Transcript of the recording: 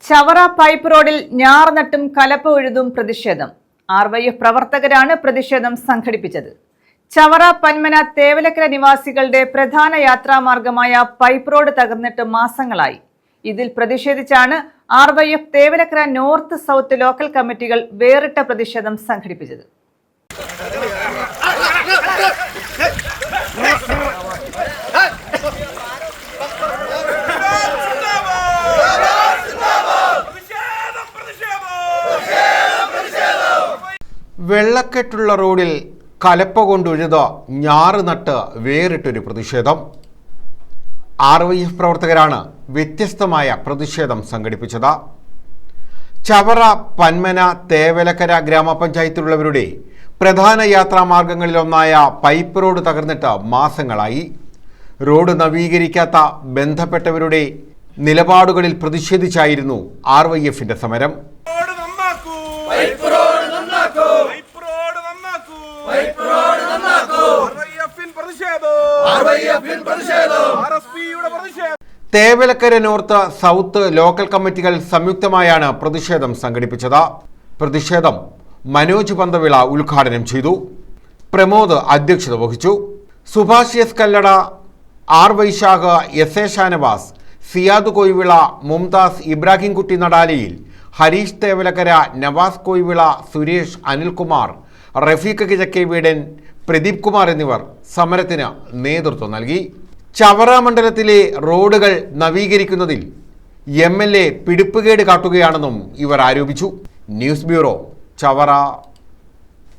Chavara pipe റോഡിൽ ഞാർനട്ടും കലപ്പ ഉഴുതും പ്രതിഷേധം. RYF പ്രവർത്തകരാണ് പ്രതിഷേധം സംഘടിപ്പിച്ചത്. ചവറ പന്മന തേവലക്കര നിവാസികളുടെ പ്രധാന യാത്രാമാർഗമായ പൈപ്പ് റോഡ് തകർന്നിട്ട് മാസങ്ങളായി. ഇതിൽ പ്രതിഷേധിച്ചാണ് RYF Thevalakkara north south local കമ്മിറ്റികൾ വേറിട്ട പ്രതിഷേധം സംഘടിപ്പിച്ചത്. വെള്ളക്കെട്ടുള്ള റോഡിൽ കലപ്പ കൊണ്ടുഴുത് ഞാറ് നട്ട് വേറിട്ടൊരു പ്രതിഷേധം. RYF പ്രവർത്തകരാണ് വ്യത്യസ്തമായ പ്രതിഷേധം സംഘടിപ്പിച്ചത്. ചവറ പന്മന തേവലക്കര ഗ്രാമപഞ്ചായത്തിലുള്ളവരുടെ പ്രധാന യാത്രാമാർഗങ്ങളിലൊന്നായ പൈപ്പ് റോഡ് തകർന്നിട്ട് മാസങ്ങളായി. റോഡ് നവീകരിക്കാത്ത ബന്ധപ്പെട്ടവരുടെ നിലപാടുകളിൽ പ്രതിഷേധിച്ചായിരുന്നു RYFന്റെ സമരം. തേവലക്കര നോർത്ത് സൗത്ത് ലോക്കൽ കമ്മിറ്റികൾ സംയുക്തമായാണ് പ്രതിഷേധം സംഘടിപ്പിച്ചത്. പ്രതിഷേധം മനോജ് പന്തവിള ഉദ്ഘാടനം ചെയ്തു. പ്രമോദ് അധ്യക്ഷത വഹിച്ചു. Subhash S Kallada, R Vaisakh, SA Shanavas, Siyad Koivila, Mumtaz, Ibrahim Kutty നടാലിയിൽ, ഹരീഷ് തേവലക്കര, നവാസ് കോയിവിള, സുരേഷ്, അനിൽകുമാർ, റഫീഖ് കിഴക്കേ വീടൻ, പ്രദീപ് കുമാർ എന്നിവർ സമരത്തിന് നേതൃത്വം നൽകി. ചവറ മണ്ഡലത്തിലെ റോഡുകൾ നവീകരിക്കുന്നതിൽ MLA പിടിപ്പുകേട് കാട്ടുകയാണെന്നും ഇവർ ആരോപിച്ചു. News bureau, Chavara.